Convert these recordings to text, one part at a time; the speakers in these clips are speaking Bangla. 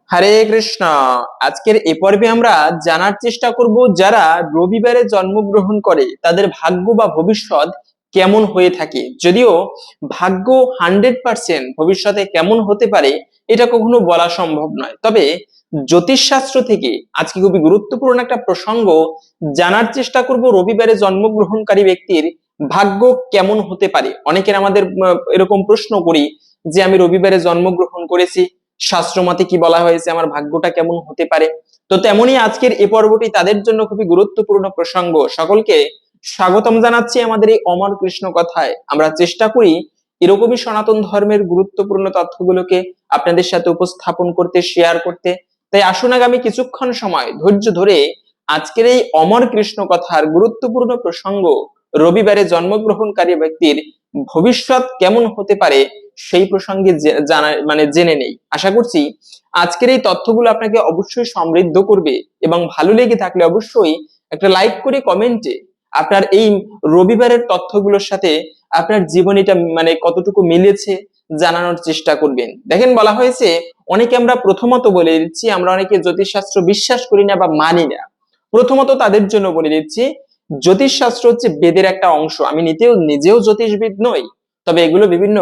হরে কৃষ্ণ। আজকের এ পর্বে আমরা জানার চেষ্টা করব যারা রবিবারে জন্মগ্রহণ করে তাদের ভাগ্য বা ভবিষ্যৎ কেমন হয়ে থাকে। যদিও ভাগ্য 100% ভবিষ্যতে কেমন হতে পারে এটা কখনো বলা সম্ভব নয়, তবে জ্যোতিষশাস্ত্র থেকে আজকে খুবই গুরুত্বপূর্ণ একটা প্রসঙ্গ জানার চেষ্টা করব। রবিবারে জন্মগ্রহণকারী ব্যক্তির ভাগ্য কেমন হতে পারে। অনেকের আমাদের এরকম প্রশ্ন করি যে আমি রবিবারে জন্মগ্রহণ করেছি, শাস্ত্রমতে কি বলা হয়েছে, আমার ভাগ্যটা কেমন হতে পারে। তো তেমনি আজকের এই পর্বটি তাদের জন্য খুবই গুরুত্বপূর্ণ প্রসঙ্গ। সকলকে স্বাগতম জানাচ্ছি আমাদের এই অমর কৃষ্ণ কথায়। আমরা চেষ্টা করি এরকমই সনাতন ধর্মের গুরুত্বপূর্ণ তথ্যগুলোকে আপনাদের সাথে উপস্থাপন করতে, শেয়ার করতে। তাই আসুন আগামী কিছুক্ষণ সময় ধৈর্য ধরে আজকের এই অমর কৃষ্ণ কথার গুরুত্বপূর্ণ প্রসঙ্গ রবিবারে জন্মগ্রহণকারী ব্যক্তির ভবিষ্যৎ কেমন হতে পারে সেই প্রসঙ্গে জানা জেনে নেই। আশা করছি আজকের এই তথ্যগুলো আপনাকে অবশ্যই সমৃদ্ধ করবে এবং ভালো লেগে থাকলে অবশ্যই একটা লাইক করে কমেন্টে আপনার এই রবিবারের তথ্যগুলোর সাথে আপনার জীবনীটা কতটুকু মিলেছে জানানোর চেষ্টা করবেন। দেখেন, বলা হয়েছে, অনেকে আমরা প্রথমত বলে দিচ্ছি, আমরা অনেকে জ্যোতিষশাস্ত্র বিশ্বাস করি না বা মানি না। প্রথমত তাদের জন্য বলে দিচ্ছি, জ্যোতিষশাস্ত্র হচ্ছে বেদের একটা অংশ। আমি নিজেও জ্যোতিষবিদ নই, তবে এগুলো বিভিন্ন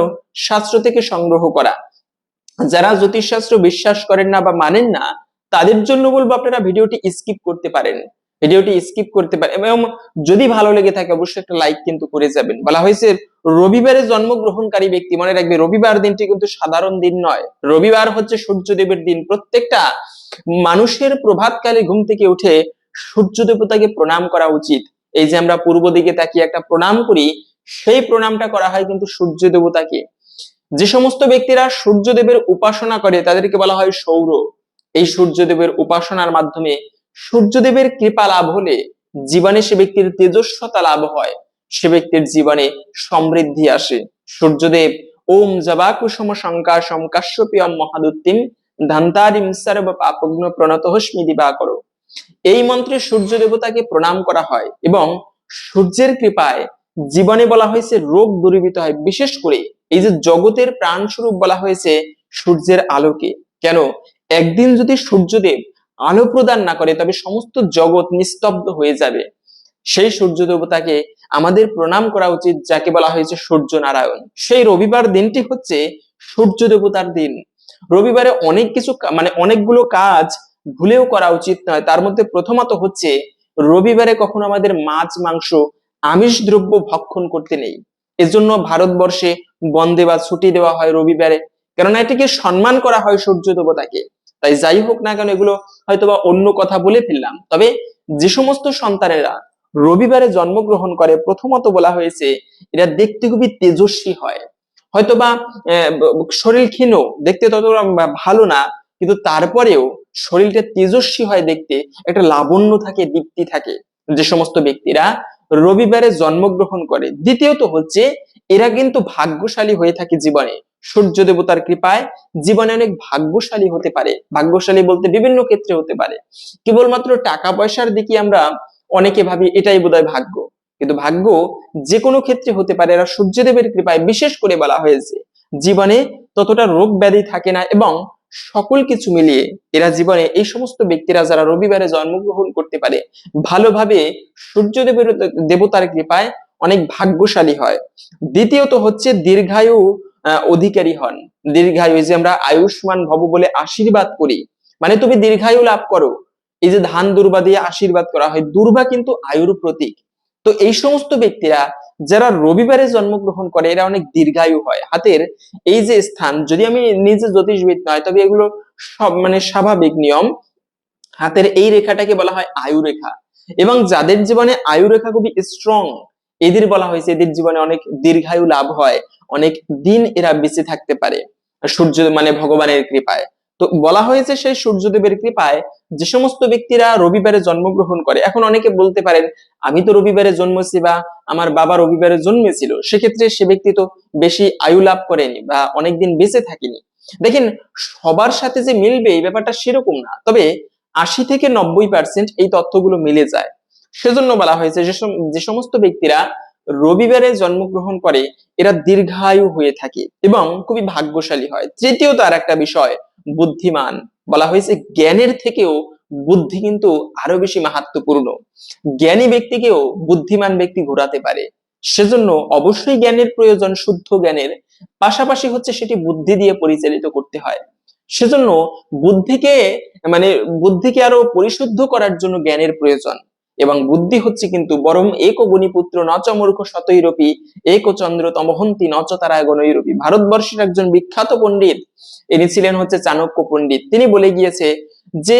শাস্ত্র থেকে সংগ্রহ করা। যারা জ্যোতিষশাস্ত্র বিশ্বাস করেন না বা মানেন না তাদের জন্য বলবো আপনারা ভিডিওটি স্কিপ করতে পারেন, এবং যদি ভালো লেগে থাকে অবশ্যই একটা লাইক কিন্তু করে যাবেন। বলা হয়েছে রবিবারে জন্মগ্রহণকারী ব্যক্তি, মনে রাখবে রবিবার দিনটি কিন্তু সাধারণ দিন নয়। রবিবার হচ্ছে সূর্যদেবের দিন। প্রত্যেকটা মানুষের প্রভাতকালে ঘুম থেকে উঠে সূর্য দেবতাকে প্রণাম করা উচিত। এই যে আমরা পূর্ব দিকে তাকিয়ে একটা প্রণাম করি, সেই প্রণামটা করা হয় কিন্তু সূর্য দেবতাকে। যে সমস্ত ব্যক্তিরা সূর্যদেবের উপাসনা করে তাদেরকে বলা হয় সৌর। এই সূর্যদেবের উপাসনার মাধ্যমে সূর্যদেবের কৃপা লাভ হলে জীবনে সে ব্যক্তির তেজস্বতা লাভ হয়, সে ব্যক্তির জীবনে সমৃদ্ধি আসে। সূর্যদেব ওম জবাকুসুম শঙ্কাশম কাশ্যপিয়ম মহাদুত্তিম ধান্তারিম সর্ব পাপগ্ন প্রণতহস্মি দিবাকর। এই মন্ত্রে সূর্য দেবতাকে প্রণাম করা হয় এবং সূর্যের কৃপায় জীবনে বলা হয়েছে রোগ দূরীভূত হয়। বিশেষ করে এই যে জগতের প্রাণ স্বরূপ বলা হয়েছে সূর্যের আলোকে। কেন? একদিন যদি সূর্যদেব আলো প্রদান না করে তবে সমস্ত জগৎ নিস্তব্ধ হয়ে যাবে। সেই সূর্য দেবতাকে আমাদের প্রণাম করা উচিত, যাকে বলা হয়েছে সূর্য নারায়ণ। সেই রবিবার দিনটি হচ্ছে সূর্য দেবতার দিন। রবিবারে অনেক কিছু অনেকগুলো কাজ ভুলেও করা উচিত নয়। তার মধ্যে প্রথমত হচ্ছে রবিবারে কখনো আমাদের মাছ মাংস আমিষ দ্রব্য ভক্ষণ করতে নেই। এজন্য ভারতবর্ষে বন্দে বা ছুটি দেওয়া হয় রবিবারে, কেননা এটিকে সম্মান করা হয় সূর্য দেবতাকে। তাই যাই হোক না কেন, এগুলো হয়তোবা অন্য কথা বলে ফেললাম। তবে যে সমস্ত সন্তানেরা রবিবারে জন্মগ্রহণ করে, প্রথমত বলা হয়েছে এরা দেখতে খুবই তেজস্বী হয়। হয়তোবা শরীর ক্ষীণ, দেখতে ততটা ভালো না, কিন্তু তারপরেও শরীরটা তেজস্বী হয়, দেখতে একটা লাবণ্য থাকে, দীপ্তি থাকে যে সমস্ত ব্যক্তিরা রবিবারে জন্মগ্রহণ করে। দ্বিতীয়ত হচ্ছে এরা কিন্তু ভাগ্যশালী হয়ে থাকে জীবনে। সূর্য দেবতার কৃপায় জীবনে অনেক ভাগ্যশালী হতে পারে। ভাগ্যশালী বলতে বিভিন্ন ক্ষেত্রে হতে পারে। কেবলমাত্র টাকা পয়সার দিকে আমরা অনেকে ভাবি এটাই বোধহয় ভাগ্য, কিন্তু ভাগ্য যে কোনো ক্ষেত্রে হতে পারে। এরা সূর্যদেবের কৃপায়, বিশেষ করে বলা হয়েছে জীবনে ততটা রোগ ব্যাধি থাকে না, এবং সকল কিছু মিলিয়ে এরা জীবনে, এই সমস্ত ব্যক্তিরা যারা রবিবারে জন্মগ্রহণ করতে পারে, ভালোভাবে সূর্যদেবের দেবতার কৃপায় অনেক ভাগ্যশালী হয়। দ্বিতীয়ত হচ্ছে দীর্ঘায়ু অধিকারী হন। দীর্ঘায়ু, যে আমরা আয়ুষ্মান ভব বলে আশীর্বাদ করি, মানে তুমি দীর্ঘায়ু লাভ করো। এই যে ধান দুর্বা দিয়ে আশীর্বাদ করা হয়, দুর্বা কিন্তু আয়ুর প্রতীক। তো এই সমস্ত ব্যক্তিরা যারা রবিবারে জন্মগ্রহণ করে এরা অনেক দীর্ঘায়ু হয়। হাতের এই যে স্থান, যদি আমি নিজে জ্যোতিষবিদ নয় তবে এগুলো সব স্বাভাবিক নিয়ম, হাতের এই রেখাটাকে বলা হয় আয়ু রেখা। এবং যাদের জীবনে আয়ু রেখা খুবই স্ট্রং, এদের বলা হয়েছে এদের জীবনে অনেক দীর্ঘায়ু লাভ হয়, অনেক দিন এরা বেঁচে থাকতে পারে সূর্য ভগবানের কৃপায়। তো বলা হয়েছে সেই সূর্যদেবের কৃপায় যে সমস্ত ব্যক্তিরা রবিবারে জন্মগ্রহণ করে। এখন অনেকে বলতে পারেন আমি তো রবিবারে জন্মেছি বা আমার বাবা রবিবারে জন্মেছিল, সেক্ষেত্রে সে ব্যক্তি তো বেশি আয়ু লাভ করেনি বা অনেকদিন বেঁচে থাকেনি। দেখেন, সবার সাথে যে মিলবে এই ব্যাপারটা সেরকম না, তবে 80 থেকে 90% এই তথ্যগুলো মিলে যায়। সেজন্য বলা হয়েছে যে সমস্ত ব্যক্তিরা রবিবারে জন্মগ্রহণ করে এরা দীর্ঘায়ু হয়ে থাকে এবং খুবই ভাগ্যশালী হয়। তৃতীয়ত আর একটা বিষয়, বুদ্ধিমান। বলা হয়েছে জ্ঞানের থেকেও বুদ্ধি কিন্তু আরো বেশি মাহাত্ম্যপূর্ণ। জ্ঞানী ব্যক্তিকেও বুদ্ধিমান ব্যক্তি ঘোরাতে পারে। সেজন্য অবশ্যই জ্ঞানের প্রয়োজন, শুদ্ধ জ্ঞানের পাশাপাশি হচ্ছে সেটি বুদ্ধি দিয়ে পরিচালিত করতে হয়। সেজন্য বুদ্ধিকে মানে বুদ্ধিকে আরো পরিশুদ্ধ করার জন্য জ্ঞানের প্রয়োজন। এবং বুদ্ধি হচ্ছে কিন্তু বরং এক গুণীপুত্র নচ মূর্খ শতৈরপি এক চন্দ্র তমহন্তি নচ তারায় গণৈরপি। ভারতবর্ষের একজন বিখ্যাত পণ্ডিত, ইনি ছিলেন হচ্ছে চাণক্য পণ্ডিত। তিনি বলে গিয়েছে যে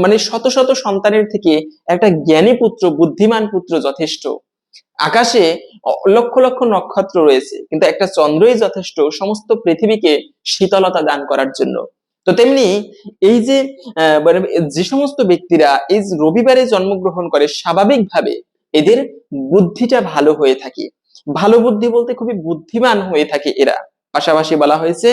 মানে শত শত সন্তানের থেকে একটা জ্ঞানী পুত্র, বুদ্ধিমান পুত্র যথেষ্ট। আকাশে লক্ষ লক্ষ নক্ষত্র রয়েছে, কিন্তু একটা চন্দ্রই যথেষ্ট সমস্ত পৃথিবীকে শীতলতা দান করার জন্য। তো তেমনি এই যে মানে যে সমস্ত ব্যক্তিরা এই রবিবারে জন্মগ্রহণ করে স্বাভাবিকভাবে এদের বুদ্ধিটা ভালো হয়ে থাকে। ভালো বুদ্ধি বলতে খুবই বুদ্ধিমান হয়ে থাকে এরা। পাশাপাশি বলা হয়েছে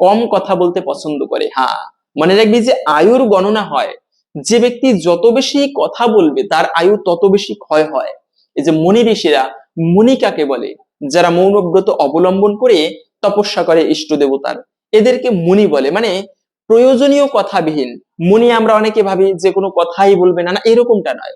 কম কথা বলতে পছন্দ করে। হ্যাঁ, মনে রাখবি যে আয়ুর গণনা হয়, যে ব্যক্তি যত বেশি কথা বলবে তার আয়ু তত বেশি ক্ষয় হয়। এই যে মুনি ঋষিরা, মুনি কাকে বলে? যারা মৌনব্রত অবলম্বন করে তপস্যা করে ইষ্ট দেবতার, এদেরকে মুনি বলে। মানে প্রয়োজনীয় কথাবিহীন। মুনি আমরা অনেকে ভাবি যে কোনো কথাই বলবে না, না এরকমটা নয়।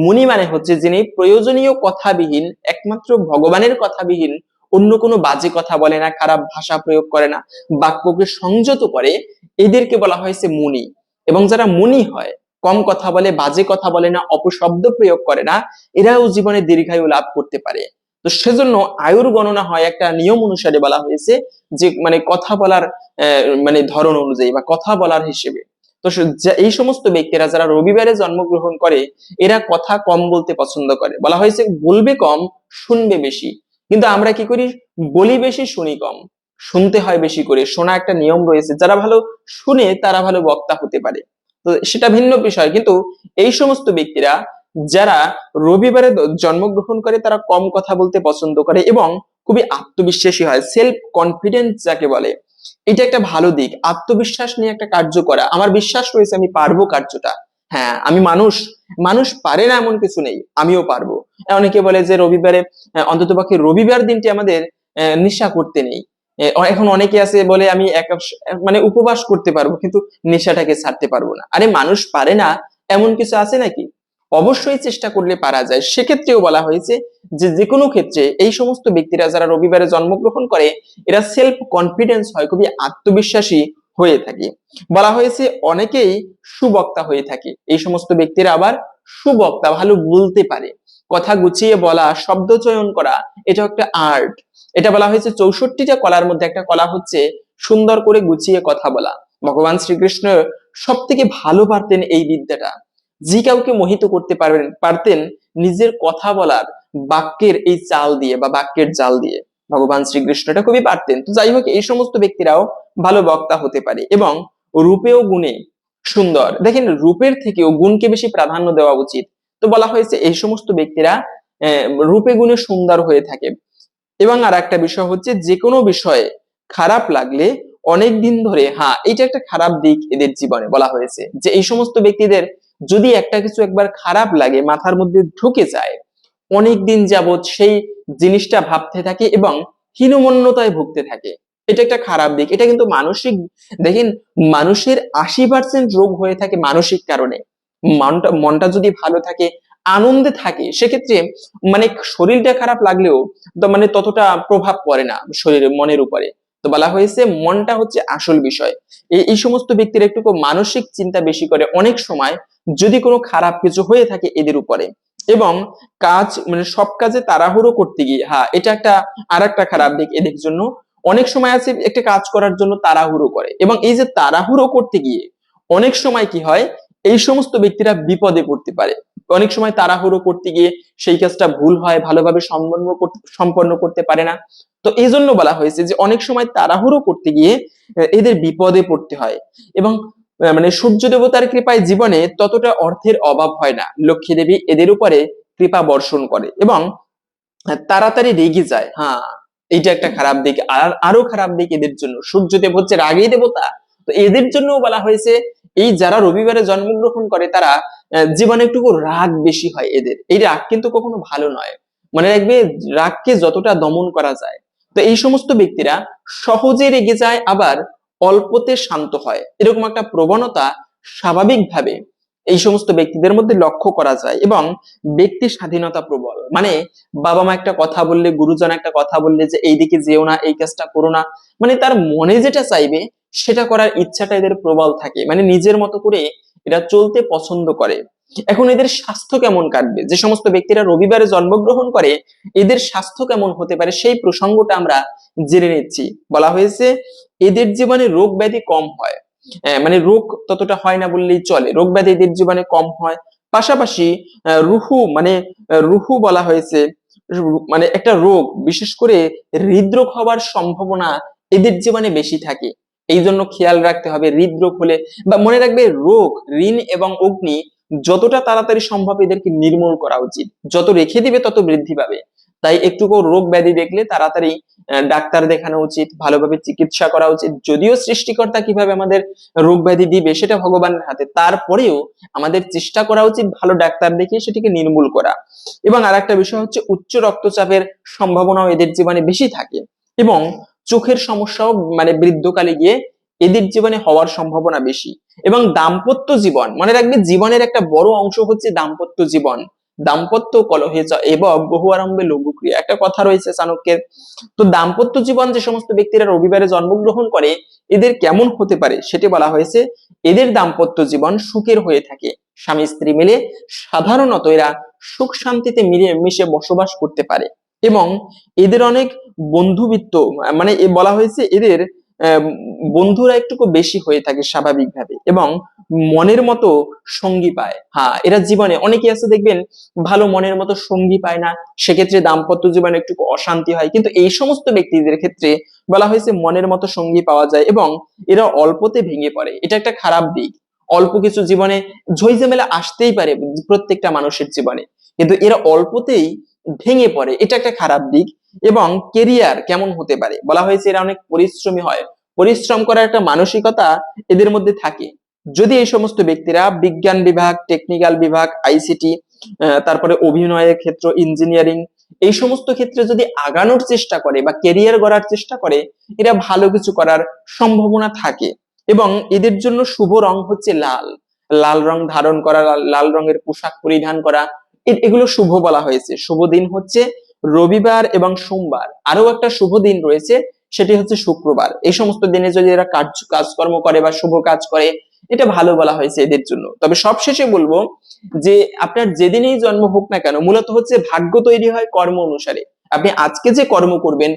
মুনি মানে হচ্ছে যিনি প্রয়োজনীয় কথাবিহীন, একমাত্র ভগবানের কথাবিহীন অন্য কোনো বাজে কথা বলে না, খারাপ ভাষা প্রয়োগ করে না, বাক্যকে সংযত করে, এদেরকে বলা হয়েছে মুনি। এবং যারা মুনি হয়, কম কথা বলে, বাজে কথা বলে না, অপশব্দ প্রয়োগ করে না, এরাও জীবনে দীর্ঘায়ু লাভ করতে পারে। তো সেজন্য আয়ুর গণনা হয় একটা নিয়ম অনুসারে, বলা হয়েছে যে মানে কথা বলার মানে ধরন অনুযায়ী বা কথা বলার হিসেবে। তো এই সমস্ত ব্যক্তিরা যারা রবিবারে জন্মগ্রহণ করে এরা কথা কম বলতে পছন্দ করে। বলা হয়েছে বলবে কম, শুনবে বেশি। কিন্তু আমরা কি করি? বলি বেশি, শুনি কম। শুনতে হয় বেশি করে, শোনা একটা নিয়ম রয়েছে। যারা ভালো শুনে তারা ভালো বক্তা হতে পারে, তো সেটা ভিন্ন বিষয়। কিন্তু এই সমস্ত ব্যক্তিরা যারা রবিবারে জন্মগ্রহণ করে তারা কম কথা বলতে পছন্দ করে এবং খুবই আত্মবিশ্বাসী হয়, সেলফ কনফিডেন্স যাকে বলে। এটা একটা ভালো দিক। আত্মবিশ্বাস নিয়ে একটা কার্য করা, আমার বিশ্বাস রয়েছে আমি পারবো কার্যটা। হ্যাঁ, আমি মানুষ, মানুষ পারে না এমন কিছু নেই, আমিও পারবো। অনেকে বলে যে রবিবারে অন্তত পক্ষে রবিবার দিনটি আমাদের নেশা করতে নেই। এখন অনেকে আছে বলে আমি মানে উপবাস করতে পারবো কিন্তু নেশাটাকে ছাড়তে পারবো না। আরে মানুষ পারে না এমন কিছু আছে নাকি? অবশ্যই চেষ্টা করলে পারা যায়। সেক্ষেত্রেও বলা হয়েছে যে যে কোনো ক্ষেত্রে এই সমস্ত ব্যক্তিরা যারা রবিবারে জন্মগ্রহণ করে এরা সেলফ কনফিডেন্স হয়, খুবই আত্মবিশ্বাসী হয়ে থাকে। বলা হয়েছে অনেকেই সুবক্তা হয়ে থাকে। এই সমস্ত ব্যক্তিরা আবার সুবক্তা, ভালো বলতে পারে, কথা গুছিয়ে বলা, শব্দ চয়ন করা, এটা একটা আর্ট। এটা বলা হয়েছে 64টা কলার মধ্যে একটা কলা হচ্ছে সুন্দর করে গুছিয়ে কথা বলা। ভগবান শ্রীকৃষ্ণ সব থেকে ভালো পারতেন এই বিদ্যাটা। যে কাউকে মোহিত করতে পারতেন নিজের কথা বলার বাক্যের এই চাল দিয়ে বা বাক্যের জাল দিয়ে। ভগবান শ্রীকৃষ্ণ এটা খুবই পারতেন। তো যাই হোক, এই সমস্ত ব্যক্তিরাও ভালো বক্তা হতে পারে এবং রূপেও গুণে সুন্দর। দেখেন, রূপের থেকেও গুণকে বেশি প্রাধান্য দেওয়া উচিত। তো বলা হয়েছে এই সমস্ত ব্যক্তিরা রূপে গুণে সুন্দর হয়ে থাকে। এবং আর একটা বিষয় হচ্ছে যে কোনো বিষয়ে খারাপ লাগলে অনেক দিন ধরে, হ্যাঁ এটা একটা খারাপ দিক এদের জীবনে। বলা হয়েছে যে এই সমস্ত ব্যক্তিদের যদি একটা কিছু একবার খারাপ লাগে, মাথার মধ্যে ঢুকে যায়, অনেক দিন যাবত সেই জিনিসটা ভাবতে থাকে এবং হীনমন্যতায় ভুগতে থাকে। এটা একটা খারাপ দিক। এটা কিন্তু মানসিক, দেখেন মানুষের 80% রোগ হয়ে থাকে মানসিক কারণে। মনটা যদি ভালো থাকে, আনন্দে থাকে, সেক্ষেত্রে মানে শরীরটা খারাপ লাগলেও তো মানে ততটা প্রভাব পড়ে না শরীরের, মনের উপরে। তো বলা হয়েছে মনটা হচ্ছে আসল বিষয়। এই সমস্ত ব্যক্তির একটু মানসিক চিন্তা বেশি করে অনেক সময়, যদি কোনো খারাপ কিছু হয়ে থাকে এদের উপরে। এবং কাজ মানে সব কাজে তাড়াহুড়ো করতে গিয়ে, হ্যাঁ এটা একটা আর একটা খারাপ দিক এদের জন্য। অনেক সময় আছে একটা কাজ করার জন্য তাড়াহুড়ো করে, এবং এই যে তাড়াহুড়ো করতে গিয়ে অনেক সময় কি হয়, এই সমস্ত ব্যক্তিরা বিপদে পড়তে পারে। অনেক সময় তাড়াহুড়ো করতে গিয়ে সেই কাজটা ভুল হয়, ভালোভাবে সম্পন্ন করতে পারে না। তো এই জন্য বলা হয়েছে যে অনেক সময় তাড়াহুড়ো করতে গিয়ে এদের বিপদে পড়তে হয়। এবং মানে সূর্য দেবতার কৃপায় জীবনে ততটা অর্থের অভাব হয় না। লক্ষ্মী দেবী এদের উপরে কৃপা বর্ষণ করে এবং তাড়াতাড়ি রেগে যায়। হ্যাঁ, এইটা একটা খারাপ দিক। আর আরো খারাপ দিক এদের জন্য, সূর্যদেব হচ্ছে রাগী দেবতা। তো এদের জন্য বলা হয়েছে এই যারা রবিবারে জন্মগ্রহণ করে তারা জীবনে একটু রাগ বেশি হয় এদের। এই রাগ কিন্তু কখনো ভালো নয়, মনে রাখবে রাগকে যতটা দমন করা যায়। তো এই সমস্ত ব্যক্তিরা সহজে রেগে যায়, আবার অল্পতে শান্ত হয়, এরকম একটা প্রবণতা স্বাভাবিকভাবে এই সমস্ত ব্যক্তিদের মধ্যে লক্ষ্য করা যায়। এবং ব্যক্তি স্বাধীনতা প্রবল, মানে বাবা মা একটা কথা বললে, গুরুজন একটা কথা বললে যে এই দিকে যেও না, এই কাজটা করো না, মানে তার মনে যেটা চাইবে সেটা করার ইচ্ছাটা এদের প্রবল থাকে, মানে নিজের মতো করে এরা চলতে পছন্দ করে। এখন এদের স্বাস্থ্য কেমন কাটবে, যে সমস্ত ব্যক্তিরা রবিবারে জন্মগ্রহণ করে এদের স্বাস্থ্য কেমন হতে পারে সেই প্রসঙ্গটা আমরা জেনে নিচ্ছি। বলা হয়েছে এদের জীবনে রোগ ব্যাধি কম হয়, মানে রোগ ততটা হয় না বললেই চলে, রোগ ব্যাধি এদের জীবনে কম হয়। পাশাপাশি রুহু, মানে রুহু বলা হয়েছে মানে একটা রোগ, বিশেষ করে হৃদরোগ হওয়ার সম্ভাবনা এদের জীবনে বেশি থাকে। এই জন্য খেয়াল রাখতে হবে হৃদরোগ হলে, বা মনে রাখবে রোগ, ঋণ এবং অগ্নি যতটা তাড়াতাড়ি সম্ভব এদেরকে নির্মূল করা উচিত, যত রেখে দিবে তত বৃদ্ধি পাবে। তাই একটুকু রোগ ব্যাধি দেখলে তাড়াতাড়ি ডাক্তার দেখানো উচিত, ভালোভাবে চিকিৎসা করা উচিত। যদিও সৃষ্টিকর্তা কিভাবে আমাদের রোগ ব্যাধি দিবে সেটা ভগবানের হাতে, তারপরেও আমাদের চেষ্টা করা উচিত ভালো ডাক্তার দেখিয়ে সেটিকে নির্মূল করা। এবং আরেকটা বিষয় হচ্ছে উচ্চ রক্তচাপের সম্ভাবনাও এদের জীবনে বেশি থাকে, এবং চোখের সমস্যাও মানে বৃদ্ধকালে গিয়ে এদের জীবনে হওয়ার সম্ভাবনা বেশি। এবং দাম্পত্য জীবন, মনে রাখবে জীবনের একটা বড় অংশ হচ্ছে দাম্পত্য জীবন। দাম্পত্য কলহে এবং বহু আরম্ভে লঘু ক্রিয়া, একটা কথা রয়েছে চাণক্যের। তো দাম্পত্য জীবন যে সমস্ত ব্যক্তিরা রবিবারে জন্মগ্রহণ করে এদের কেমন হতে পারে সেটি বলা হয়েছে, এদের দাম্পত্য জীবন সুখের হয়ে থাকে, স্বামী স্ত্রী মিলে সাধারণত এরা সুখ শান্তিতে মিলে মিশে বসবাস করতে পারে। এবং এদের অনেক বন্ধুবৃত্ত, মানে বলা হয়েছে এদের আহ, বন্ধুরা একটু বেশি হয়ে থাকে স্বাভাবিকভাবে, এবং মনের মতো সঙ্গী পায়। হ্যাঁ, এরা জীবনে অনেকে আছে দেখবেন ভালো মনের মতো সঙ্গী পায় না, সেক্ষেত্রে দাম্পত্য জীবনে একটু অশান্তি হয়। কিন্তু এই সমস্ত ব্যক্তিদের ক্ষেত্রে বলা হয়েছে মনের মতো সঙ্গী পাওয়া যায়, এবং এরা অল্পতে ভেঙে পড়ে, এটা একটা খারাপ দিক। অল্প কিছু জীবনে ঝইঝামেলা আসতেই পারে প্রত্যেকটা মানুষের জীবনে, কিন্তু এরা অল্পতেই ভেঙে পড়ে, এটা একটা খারাপ দিক। এবং কেরিয়ার কেমন হতে পারে, বলা হয়েছে এরা অনেক পরিশ্রমী হয়, পরিশ্রম করার একটা মানসিকতা এদের মধ্যে থাকে। যদি এই সমস্ত ব্যক্তিরা বিজ্ঞান বিভাগ, টেকনিক্যাল বিভাগ, আইসিটি, তারপরে অভিনয়ের ক্ষেত্র, ইঞ্জিনিয়ারিং, এই সমস্ত ক্ষেত্রে যদি আগানোর চেষ্টা করে বা কেরিয়ার গড়ার চেষ্টা করে, এরা ভালো কিছু করার সম্ভাবনা থাকে। এবং এদের জন্য শুভ রং হচ্ছে লাল, লাল রং ধারণ করা, লাল রঙের পোশাক পরিধান করা, এগুলো শুভ বলা হয়েছে। শুভ দিন হচ্ছে রবিবার এবং সোমবার, আরো একটা শুভ দিন রয়েছে সেটি হচ্ছে শুক্রবার। এই সমস্ত দিনে যদি এরা কাজকর্ম করে বা শুভ কাজ করে এটা ভালো বলা হয়েছে এদের জন্য। তবে সবশেষে বলবো যে আপনার যেদিনেই জন্ম হোক না কেন, মূলত হচ্ছে ভাগ্য তৈরি হয় কর্ম অনুসারে। আপনি আজকে যে কর্ম করবেন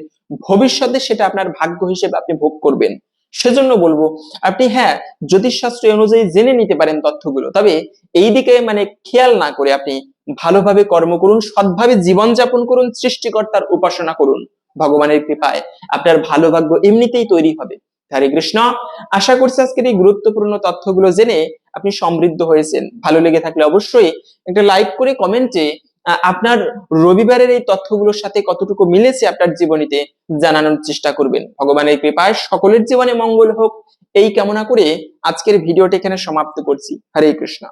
ভবিষ্যতে সেটা আপনার ভাগ্য হিসেবে আপনি ভোগ করবেন। সেজন্য বলবো আপনি, হ্যাঁ, জ্যোতিষশাস্ত্র অনুযায়ী জেনে নিতে পারেন তথ্যগুলো, তবে এই দিকে মানে খেয়াল না করে আপনি ভালোভাবে কর্ম করুন, সৎভাবে জীবনযাপন করুন, সৃষ্টিকর্তার উপাসনা করুন। ভগবানের কৃপায় আপনার ভালো ভাগ্য এমনিতেই তৈরি হবে। হরে কৃষ্ণ। আশা করছি আজকের এই গুরুত্বপূর্ণ তথ্যগুলো জেনে আপনি সমৃদ্ধ হয়েছেন। ভালো লেগে থাকলে অবশ্যই একটা লাইক করে কমেন্টে আপনার রবিবারের এই তথ্যগুলোর সাথে কতটুকু মিলেছে আপনার জীবনীতে জানানোর চেষ্টা করবেন। ভগবানের কৃপায় সকলের জীবনে মঙ্গল হোক এই কামনা করে আজকের ভিডিওটি এখানে সমাপ্ত করছি। হরে কৃষ্ণ।